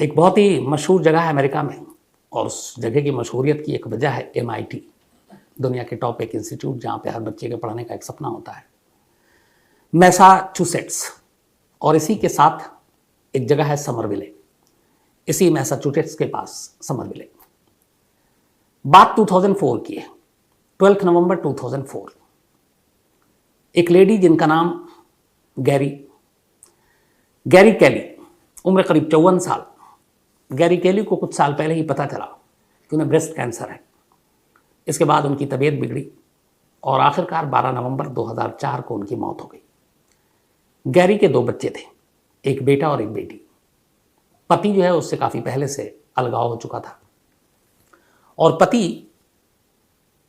एक बहुत ही मशहूर जगह है अमेरिका में, और उस जगह की मशहूरियत की एक वजह है MIT, दुनिया के टॉप एक इंस्टीट्यूट जहाँ पे हर बच्चे के पढ़ने का एक सपना होता है, मैसाचुसेट्स। और इसी के साथ एक जगह है समरविले, इसी मैसाचुसेट्स के पास समरविले। बात 2004 की है, 12 नवंबर 2004। एक लेडी जिनका नाम गैरी कैली, उम्र करीब 54 साल। गैरी कैली को कुछ साल पहले ही पता चला कि उन्हें ब्रेस्ट कैंसर है। इसके बाद उनकी तबीयत बिगड़ी और आखिरकार 12 नवंबर 2004 को उनकी मौत हो गई। गैरी के 2 बच्चे थे, एक बेटा और एक बेटी। पति जो है उससे काफ़ी पहले से अलगाव हो चुका था, और पति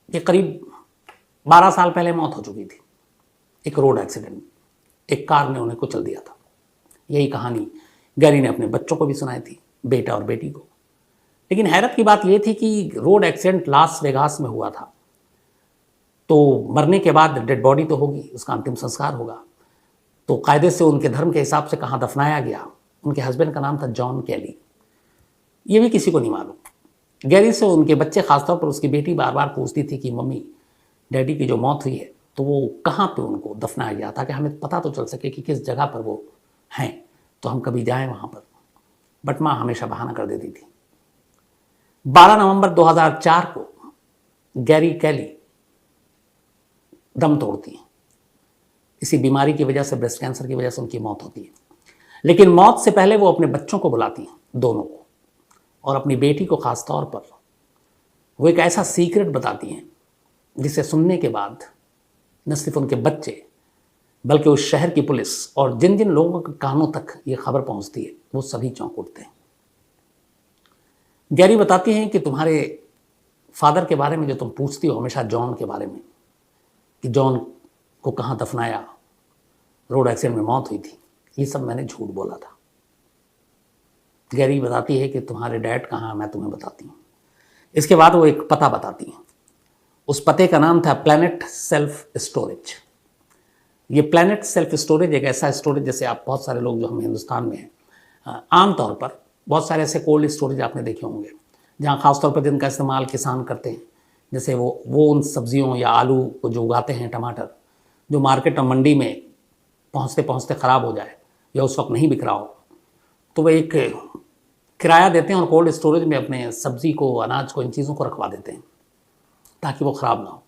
के करीब 12 साल पहले मौत हो चुकी थी, एक रोड एक्सीडेंट में। एक कार ने उन्हें कुचल दिया था। यही कहानी गैरी ने अपने बच्चों को भी सुनाई थी, बेटा और बेटी को। लेकिन हैरत की बात यह थी कि रोड एक्सीडेंट लास वेगास में हुआ था, तो मरने के बाद डेड बॉडी तो होगी, उसका अंतिम संस्कार होगा, तो कायदे से उनके धर्म के हिसाब से कहाँ दफनाया गया। उनके हस्बैंड का नाम था जॉन कैली, ये भी किसी को नहीं मालूम। गैरी से उनके बच्चे, खासतौर पर उसकी बेटी, बार बार पूछती थी कि मम्मी, डैडी की जो मौत हुई है तो वो कहाँ पे उनको दफनाया गया, ताकि हमें पता तो चल सके कि किस जगह पर वो हैं, तो हम कभी जाएं वहाँ पर। बट माँ हमेशा बहाना कर देती थी। 12 नवंबर 2004 को गैरी कैली दम तोड़ती हैं। इसी बीमारी की वजह से, ब्रेस्ट कैंसर की वजह से उनकी मौत होती है। लेकिन मौत से पहले वो अपने बच्चों को बुलाती हैं, दोनों को, और अपनी बेटी को खास तौर पर वो एक ऐसा सीक्रेट बताती हैं जिसे सुनने के बाद न सिर्फ उनके बच्चे बल्कि उस शहर की पुलिस और जिन जिन लोगों के कानों तक ये खबर पहुंचती है वो सभी चौंक उठते हैं। गैरी बताती हैं कि तुम्हारे फादर के बारे में जो तुम पूछती हो हमेशा, जॉन के बारे में, कि जॉन को कहाँ दफनाया, रोड एक्सीडेंट में मौत हुई थी, ये सब मैंने झूठ बोला था। गैरी बताती है कि तुम्हारे डैड कहाँ, मैं तुम्हें बताती हूँ। इसके बाद वो एक पता बताती हैं। उस पते का नाम था प्लैनेट सेल्फ स्टोरेज। ये प्लैनेट सेल्फ स्टोरेज एक ऐसा स्टोरेज, जैसे आप बहुत सारे लोग जो हम हिंदुस्तान में हैं, आमतौर पर बहुत सारे ऐसे कोल्ड स्टोरेज आपने देखे होंगे जहाँ खासतौर पर जिनका इस्तेमाल किसान करते हैं, जैसे वो उन सब्जियों या आलू को जो उगाते हैं, टमाटर, जो मार्केट और मंडी में पहुँचते पहुँचते ख़राब हो जाए या उस वक्त नहीं बिक रहा हो, तो वह एक किराया देते हैं और कोल्ड स्टोरेज में अपने सब्जी को, अनाज को, इन चीज़ों को रखवा देते हैं ताकि वो ख़राब ना हो।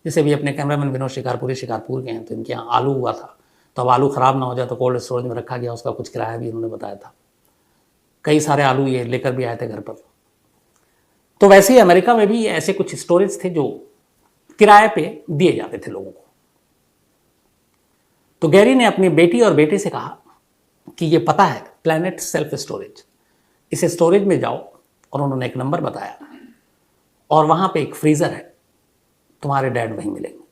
जैसे भी अपने कैमरामैन विनोद शिकारपुर के हैं, तो इनके यहाँ आलू हुआ था, तो अब आलू ख़राब ना हो जाए तो कोल्ड स्टोरेज में रखा गया, उसका कुछ किराया भी उन्होंने बताया था। कई सारे आलू ये लेकर भी आए थे घर पर। तो वैसे ही अमेरिका में भी ऐसे कुछ स्टोरेज थे जो किराए पे दिए जाते थे लोगों को। तो गैरी ने अपनी बेटी और बेटे से कहा कि ये पता है प्लैनेट सेल्फ स्टोरेज, इस स्टोरेज में जाओ, और उन्होंने एक नंबर बताया, और वहां पे एक फ्रीजर है, तुम्हारे डैड वहीं मिलेंगे।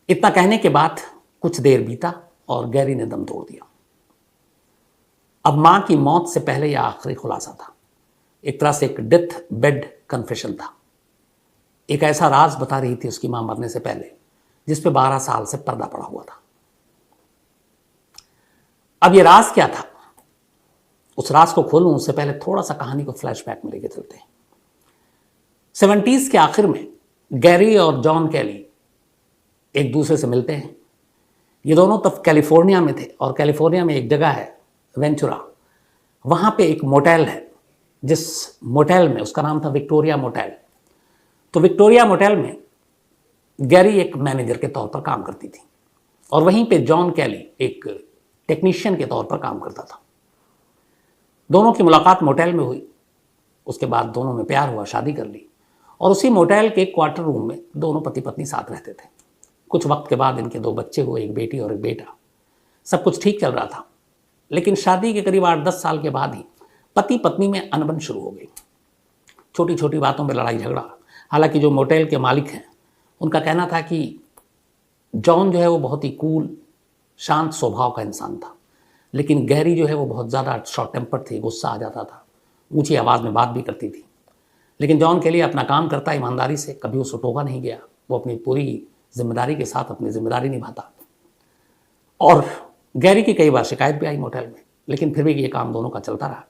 इतना कहने के बाद कुछ देर बीता और गैरी ने दम तोड़ दिया। अब मां की मौत से पहले यह आखिरी खुलासा था, एक तरह से एक डेथ बेड कन्फेशन था। एक ऐसा राज बता रही थी उसकी मां मरने से पहले, जिस पे 12 साल से पर्दा पड़ा हुआ था। अब यह राज क्या था, उस राज को खोलूं उससे पहले थोड़ा सा कहानी को फ्लैशबैक में लेके चलते हैं। 70s के आखिर में गैरी और जॉन कैली एक दूसरे से मिलते हैं। ये दोनों तब कैलिफोर्निया में थे, और कैलिफोर्निया में एक जगह है वेंचुरा, वहाँ पे एक मोटेल है, जिस मोटेल में, उसका नाम था विक्टोरिया मोटेल। तो विक्टोरिया मोटेल में गैरी एक मैनेजर के तौर पर काम करती थी, और वहीं पे जॉन कैली एक टेक्नीशियन के तौर पर काम करता था। दोनों की मुलाकात मोटेल में हुई, उसके बाद दोनों में प्यार हुआ, शादी कर ली, और उसी मोटेल के क्वार्टर रूम में दोनों पति पत्नी साथ रहते थे। कुछ वक्त के बाद इनके 2 बच्चे हुए, एक बेटी और एक बेटा। सब कुछ ठीक चल रहा था, लेकिन शादी के करीब 8-10 साल के बाद ही पति पत्नी में अनबन शुरू हो गई। छोटी छोटी बातों में लड़ाई झगड़ा। हालांकि जो मोटेल के मालिक हैं उनका कहना था कि जॉन जो है वो बहुत ही कूल, शांत स्वभाव का इंसान था, लेकिन गैरी जो है वो बहुत ज़्यादा शॉर्ट टेम्पर थी, गुस्सा आ जाता था, ऊंची आवाज़ में बात भी करती थी। लेकिन जॉन के लिए अपना काम करता, ईमानदारी से, कभी उसको टोका नहीं गया। वो अपनी पूरी जिम्मेदारी के साथ अपनी जिम्मेदारी निभाता। और गैरी की कई बार शिकायत भी आई मोटेल में, लेकिन फिर भी ये काम दोनों का चलता रहा।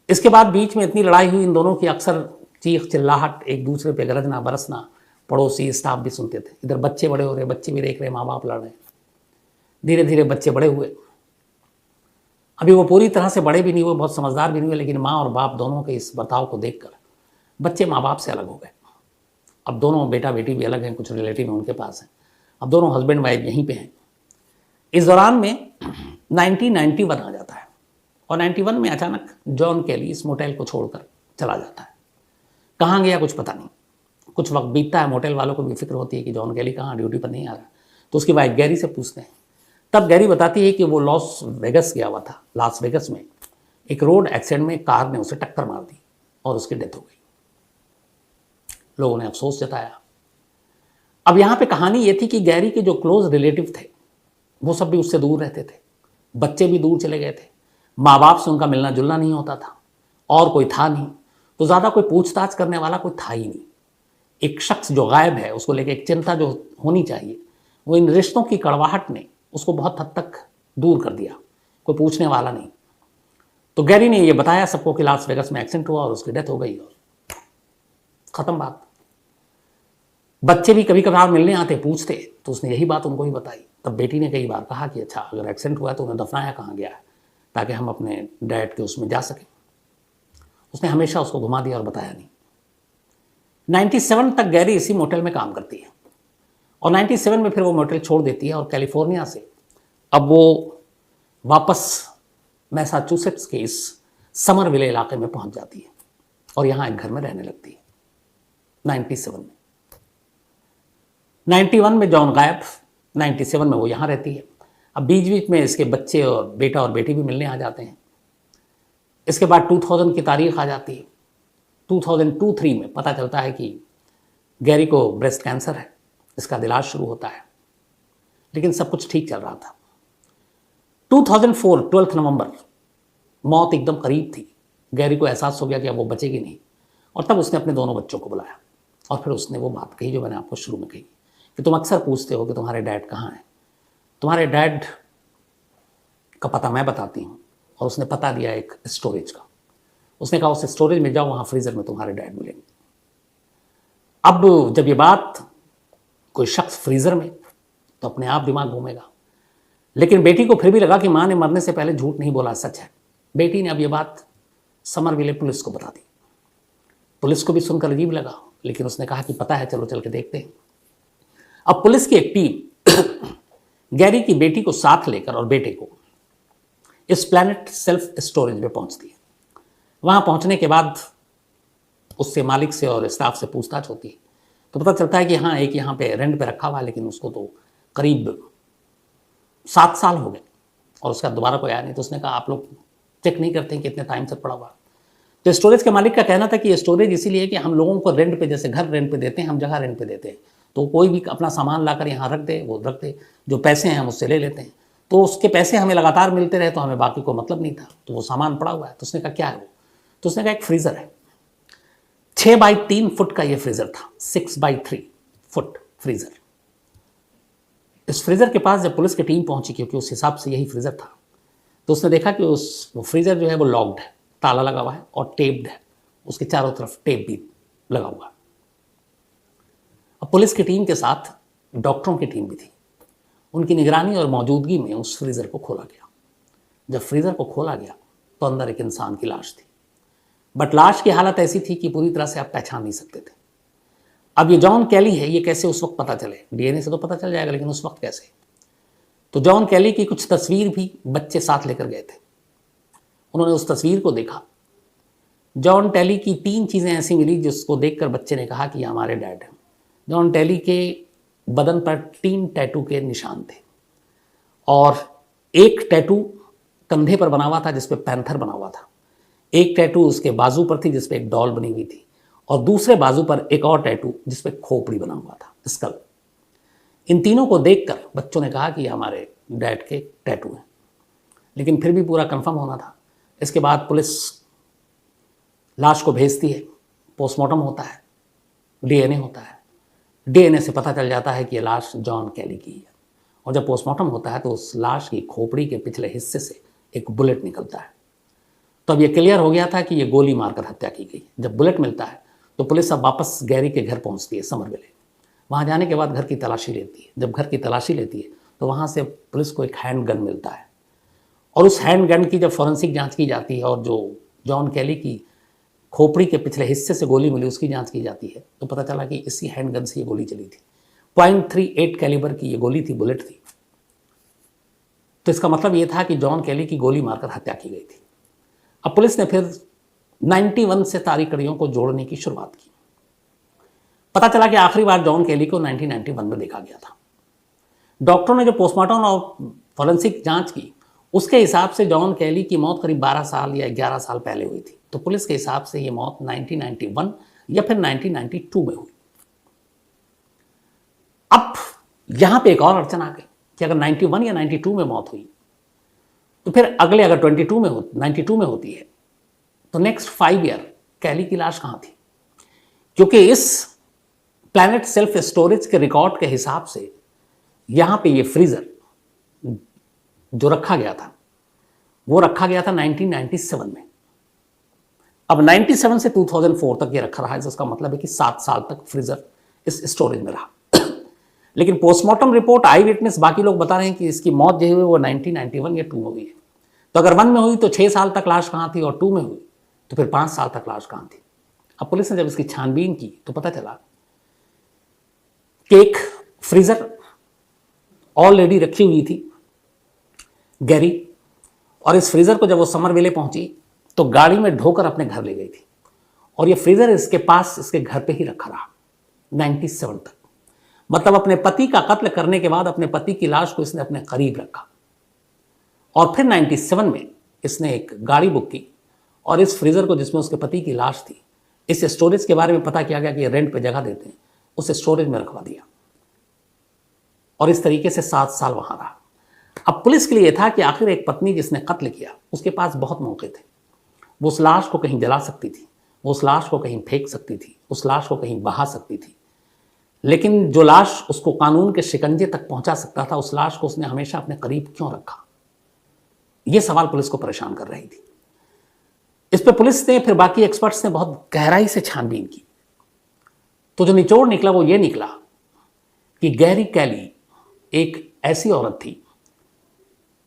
इसके बाद बीच में इतनी लड़ाई हुई इन दोनों की, अक्सर चीख चिल्लाहट, एक दूसरे पे गरजना बरसना, पड़ोसी स्टाफ भी सुनते थे। इधर बच्चे बड़े हो रहे, बच्चे भी देख रहे माँ बाप लड़ रहे। धीरे धीरे बच्चे बड़े हुए। अभी वो पूरी तरह से बड़े भी नहीं हुए, बहुत समझदार भी नहीं हुए, लेकिन माँ और बाप दोनों के इस बर्ताव को देखकर बच्चे माँ बाप से अलग हो गए। अब दोनों बेटा बेटी भी अलग हैं, कुछ रिलेटिव में उनके पास हैं। अब दोनों हस्बैंड वाइफ यहीं पे हैं। इस दौरान में 1991 आ जाता है और 91 में अचानक जॉन कैली इस मोटेल को छोड़कर चला जाता है। कहाँ गया कुछ पता नहीं। कुछ वक्त बीतता है, मोटेल वालों को भी फिक्र होती है कि जॉन कैली कहाँ, ड्यूटी पर नहीं आ रहा। तो उसकी वाइफ गैरी से पूछते हैं। तब गैरी बताती है कि वो लॉस वेगस गया हुआ था। लास वेगस में एक रोड एक्सीडेंट में कार ने उसे टक्कर मार दी और उसकी डेथ हो गई। लोगों ने अफसोस जताया। अब यहाँ पे कहानी ये थी कि गैरी के जो क्लोज रिलेटिव थे वो सब भी उससे दूर रहते थे, बच्चे भी दूर चले गए थे, माँ बाप से उनका मिलना जुलना नहीं होता था, और कोई था नहीं, तो ज़्यादा कोई पूछताछ करने वाला कोई था ही नहीं। एक शख्स जो गायब है उसको लेकर एक चिंता जो होनी चाहिए, वो इन रिश्तों की कड़वाहट ने उसको बहुत हद तक दूर कर दिया। कोई पूछने वाला नहीं। तो गैरी ने ये बताया सबको कि लास वेगस में एक्सीडेंट हुआ और उसकी डेथ हो गई और खत्म बात। बच्चे भी कभी कभार मिलने आते, पूछते, तो उसने यही बात उनको ही बताई। तब बेटी ने कई बार कहा कि अच्छा अगर एक्सीडेंट हुआ है तो उन्हें दफनाया कहाँ गया है, ताकि हम अपने डैड के उसमें जा सकें। उसने हमेशा उसको घुमा दिया और बताया नहीं। 97 तक गैरी इसी मोटेल में काम करती है और 97 में फिर वो मोटेल छोड़ देती है और कैलिफोर्निया से अब वो वापस मैसाचुसेट्स के इस समरविले इलाके में पहुंच जाती है और यहाँ एक घर में रहने लगती है। 97 में 91 में जॉन गायब, 97 में वो यहाँ रहती है। अब बीच बीच में इसके बच्चे और बेटा और बेटी भी मिलने आ जाते हैं। इसके बाद 2000 की तारीख आ जाती है। 2002-3 में पता चलता है कि गैरी को ब्रेस्ट कैंसर है। इसका इलाज शुरू होता है, लेकिन सब कुछ ठीक चल रहा था। 2004 12 नवंबर मौत एकदम करीब थी। गैरी को एहसास हो गया कि अब वो बचेगी नहीं, और तब उसने अपने दोनों बच्चों को बुलाया और फिर उसने वो बात कही जो मैंने आपको शुरू में कही कि तुम अक्सर पूछते हो कि तुम्हारे डैड कहाँ हैं। तुम्हारे डैड का पता मैं बताती हूँ। और उसने पता दिया एक स्टोरेज का। उसने कहा उस स्टोरेज में जाओ, वहाँ फ्रीज़र में तुम्हारे डैड मिलेंगे। अब जब ये बात कोई शख्स फ्रीज़र में, तो अपने आप दिमाग घूमेगा। लेकिन बेटी को फिर भी लगा कि माँ ने मरने से पहले झूठ नहीं बोला, सच है। बेटी ने अब ये बात समरविले पुलिस को बता दी। पुलिस को भी सुनकर अजीब लगा, लेकिन उसने कहा कि पता है, चलो चल के देखते हैं। अब पुलिस की एक टीम गैरी की बेटी को साथ लेकर और बेटे को इस प्लैनेट सेल्फ स्टोरेज में पहुंचती है। वहां पहुंचने के बाद उससे, मालिक से और स्टाफ से पूछताछ होती है, तो पता चलता है कि हाँ, एक यहाँ पे रेंट पे रखा हुआ है, लेकिन उसको तो करीब 7 साल हो गए और उसका दोबारा कोई आया नहीं। तो उसने कहा आप लोग चेक नहीं करते हैं कितने टाइम से पड़ा हुआ। तो स्टोरेज के मालिक का कहना था कि ये स्टोरेज इसीलिए कि हम लोगों को रेंट पे, जैसे घर रेंट पे देते हैं, हम जगह रेंट पे देते हैं, तो कोई भी अपना सामान लाकर यहाँ रख दे, वो रख दे, जो पैसे हैं हम उससे ले लेते हैं। तो उसके पैसे हमें लगातार मिलते रहे, तो हमें बाकी को मतलब नहीं था, तो वो सामान पड़ा हुआ है। तो उसने कहा क्या है वो? तो उसने कहा एक फ्रीज़र है। 6 बाई 3 फुट का ये फ्रीज़र था, 6 बाई 3 फुट फ्रीज़र। इस फ्रीज़र के पास जब पुलिस की टीम पहुंची, क्योंकि उस हिसाब से यही फ्रीज़र था, तो उसने देखा कि वो फ्रीज़र जो है वो लॉक्ड है, ताला लगा हुआ है और टेप्ड है, उसके चारों तरफ टेप भी लगा हुआ है। अब पुलिस की टीम के साथ डॉक्टरों की टीम भी थी। उनकी निगरानी और मौजूदगी में उस फ्रीज़र को खोला गया। जब फ्रीज़र को खोला गया तो अंदर एक इंसान की लाश थी, बट लाश की हालत ऐसी थी कि पूरी तरह से आप पहचान नहीं सकते थे। अब ये जॉन कैली है, ये कैसे उस वक्त पता चले? डीएनए से तो पता चल जाएगा, लेकिन उस वक्त कैसे? तो जॉन कैली की कुछ तस्वीर भी बच्चे साथ लेकर गए थे। उन्होंने उस तस्वीर को देखा। जॉन टेली की 3 चीज़ें ऐसी मिली जिसको देखकर बच्चे ने कहा कि ये हमारे डैड हैं। जॉन टेली के बदन पर 3 टैटू के निशान थे और एक टैटू कंधे पर बना हुआ था जिस पे पैंथर बना हुआ था, एक टैटू उसके बाजू पर थी जिस पे एक डॉल बनी हुई थी, और दूसरे बाजू पर एक और टैटू जिस पे खोपड़ी बना हुआ था, स्कल। इन तीनों को देखकर बच्चों ने कहा कि ये हमारे डैड के टैटू हैं, लेकिन फिर भी पूरा कंफर्म होना था। इसके बाद पुलिस लाश को भेजती है, पोस्टमार्टम होता है, डीएनए होता है। डीएनए से पता चल जाता है कि ये लाश जॉन कैली की है, और जब पोस्टमार्टम होता है तो उस लाश की खोपड़ी के पिछले हिस्से से एक बुलेट निकलता है। तो अब ये क्लियर हो गया था कि ये गोली मारकर हत्या की गई। जब बुलेट मिलता है तो पुलिस अब वापस गैरी के घर पहुंचती है, समरविले। वहाँ जाने के बाद घर की तलाशी लेती है। जब घर की तलाशी लेती है तो वहाँ से पुलिस को एक हैंड गन मिलता है, और उस हैंड गन की जब फॉरेंसिक जांच की जाती है और जो जॉन कैली की खोपड़ी के पिछले हिस्से से गोली मिली उसकी जांच की जाती है, तो पता चला कि इसी हैंड गन से ये गोली चली थी। .38 कैलिबर की ये गोली थी, बुलेट थी। तो इसका मतलब ये था कि जॉन कैली की गोली मारकर हत्या की गई थी। अब पुलिस ने फिर 91 से सारी कड़ियों को जोड़ने की शुरुआत की। पता चला कि आखिरी बार जॉन कैली को 1991 में देखा गया था। डॉक्टरों ने जो पोस्टमार्टम और फॉरेंसिक जांच की उसके हिसाब से जॉन कैली की मौत करीब 12 साल या 11 साल पहले हुई थी। तो पुलिस के हिसाब से ये मौत 1991 या फिर 1992 में हुई। अब यहां पे एक और अड़चन आ गई कि अगर 91 या 92 में मौत हुई तो फिर अगले अगर 92 में होती है तो नेक्स्ट 5 ईयर कैली की लाश कहां थी? क्योंकि इस प्लैनेट सेल्फ स्टोरेज के रिकॉर्ड के हिसाब से यहां पे ये फ्रीजर जो रखा गया था वो रखा गया था 1997 में। अब 97 से 2004 तक ये रखा रहा है, जिसका मतलब है कि 7 साल तक फ्रीजर इस स्टोरेज में रहा। लेकिन पोस्टमार्टम रिपोर्ट, आई विटनेस, बाकी लोग बता रहे हैं कि इसकी मौत जो हुई वो 1991 या 2 में हुई है। तो अगर 1 में हुई तो 6 साल तक लाश कहाँ थी, और 2 में हुई तो फिर 5 साल तक लाश कहाँ थी? अब पुलिस ने जब इसकी छानबीन की तो पता चला कि एक फ्रीजर ऑलरेडी रखी हुई थी गैरी, और इस फ्रीजर को जब वो समरविले पहुंची तो गाड़ी में ढोकर अपने घर ले गई थी, और ये फ्रीजर इसके पास इसके घर पे ही रखा रहा 97 तक। मतलब अपने पति का कत्ल करने के बाद अपने पति की लाश को इसने अपने करीब रखा, और फिर 97 में इसने एक गाड़ी बुक की और इस फ्रीजर को, जिसमें उसके पति की लाश थी, इस स्टोरेज के बारे में पता किया गया कि रेंट पे जगह देते हैं, उस स्टोरेज में रखवा दिया, और इस तरीके से 7 साल वहां रहा। अब पुलिस के लिए यह था कि आखिर एक पत्नी जिसने कत्ल किया उसके पास बहुत मौके थे। वो उस लाश को कहीं जला सकती थी, वो उस लाश को कहीं फेंक सकती थी, उस लाश को कहीं बहा सकती थी, लेकिन जो लाश उसको कानून के शिकंजे तक पहुंचा सकता था, उस लाश को उसने हमेशा अपने करीब क्यों रखा? यह सवाल पुलिस को परेशान कर रही थी। इस पर पुलिस ने, फिर बाकी एक्सपर्ट्स ने बहुत गहराई से छानबीन की। तो जो निचोड़ निकला वो ये निकला कि गैरी कैली एक ऐसी औरत थी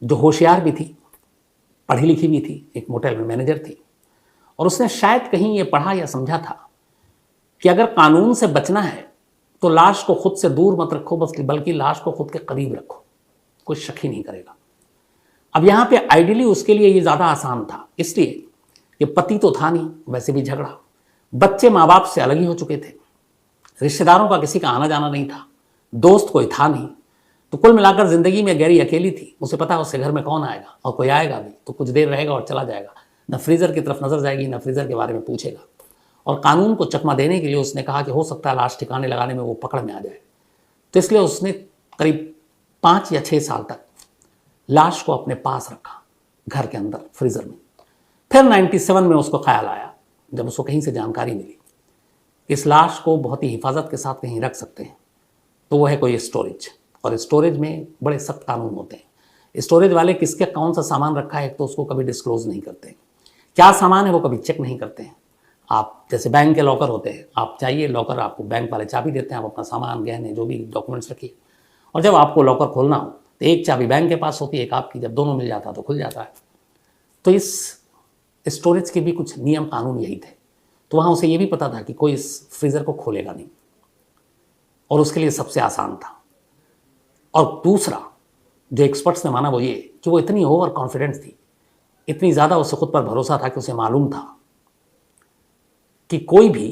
जो होशियार भी थी, पढ़ी लिखी भी थी, एक मोटेल में मैनेजर थी, और उसने शायद कहीं ये पढ़ा या समझा था कि अगर कानून से बचना है तो लाश को खुद से दूर मत रखो, बल्कि लाश को खुद के करीब रखो, कोई शक ही नहीं करेगा। अब यहाँ पे आइडियली उसके लिए ये ज़्यादा आसान था, इसलिए कि पति तो था नहीं, वैसे भी झगड़ा, बच्चे माँ बाप से अलग ही हो चुके थे, रिश्तेदारों का किसी का आना जाना नहीं था, दोस्त कोई था नहीं। तो कुल मिलाकर जिंदगी में गैरी अकेली थी। उसे पता है उसके घर में कौन आएगा, और कोई आएगा भी तो कुछ देर रहेगा और चला जाएगा, न फ्रीजर की तरफ नजर जाएगी, न फ्रीजर के बारे में पूछेगा। और कानून को चकमा देने के लिए उसने कहा कि हो सकता है लाश ठिकाने लगाने में वो पकड़ में आ जाए। तो इसलिए उसने करीब 5 या 6 साल तक लाश को अपने पास रखा, घर के अंदर फ्रीजर में। फिर 97 में उसको ख्याल आया, जब उसको कहीं से जानकारी मिली इस लाश को बहुत ही हिफाजत के साथ कहीं रख सकते हैं, तो वो है कोई स्टोरेज, और स्टोरेज में बड़े सख्त कानून होते हैं। स्टोरेज वाले किसके कौन सा सामान रखा है तो उसको कभी डिस्क्लोज नहीं करते, क्या सामान है वो कभी चेक नहीं करते हैं। आप जैसे बैंक के लॉकर होते हैं, आप चाहिए लॉकर, आपको बैंक वाले चाबी देते हैं, आप अपना सामान, गहने, जो भी डॉक्यूमेंट्स रखिए, और जब आपको लॉकर खोलना हो तो एक चाबी बैंक के पास होती है, एक आपकी, जब दोनों मिल जाता है तो खुल जाता है। तो इस स्टोरेज के भी कुछ नियम कानून यही थे। तो वहाँ उसे ये भी पता था कि कोई इस फ्रीज़र को खोलेगा नहीं, और उसके लिए सबसे आसान था। और दूसरा जो एक्सपर्ट्स ने माना वो ये कि वो इतनी ओवर कॉन्फिडेंस थी, इतनी ज़्यादा उसे खुद पर भरोसा था कि उसे मालूम था कि कोई भी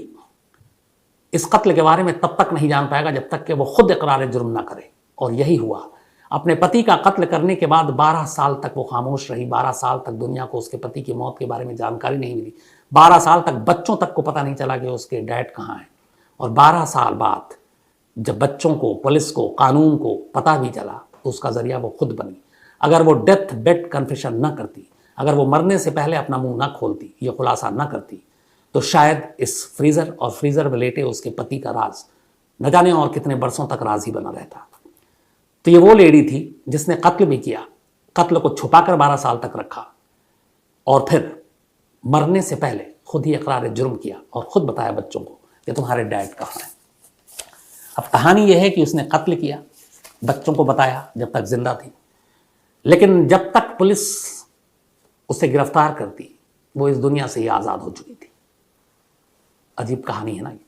इस कत्ल के बारे में तब तक नहीं जान पाएगा जब तक कि वो खुद इकरार जुर्म ना करे। और यही हुआ। अपने पति का कत्ल करने के बाद 12 साल तक वो खामोश रही। 12 साल तक दुनिया को उसके पति की मौत के बारे में जानकारी नहीं मिली। 12 साल तक बच्चों तक को पता नहीं चला कि उसके डैड कहाँ हैं। और 12 साल बाद जब बच्चों को, पुलिस को, कानून को पता भी चला तो उसका जरिया वो खुद बनी। अगर वो डेथ बेड कन्फेशन ना करती, अगर वो मरने से पहले अपना मुंह ना खोलती, ये खुलासा ना करती, तो शायद इस फ्रीज़र और फ्रीज़र में लेटे उसके पति का राज न जाने और कितने बरसों तक राज ही बना रहता। तो ये वो लेडी थी जिसने कत्ल भी किया, कत्ल को छुपाकर 12 साल तक रखा और फिर मरने से पहले खुद ही इकरार जुर्म किया और खुद बताया बच्चों को कि तुम्हारे डैड कहाँ हैं। अब कहानी यह है कि उसने कत्ल किया, बच्चों को बताया जब तक जिंदा थी, लेकिन जब तक पुलिस उसे गिरफ्तार करती वो इस दुनिया से ही आज़ाद हो चुकी थी। अजीब कहानी है ना ये।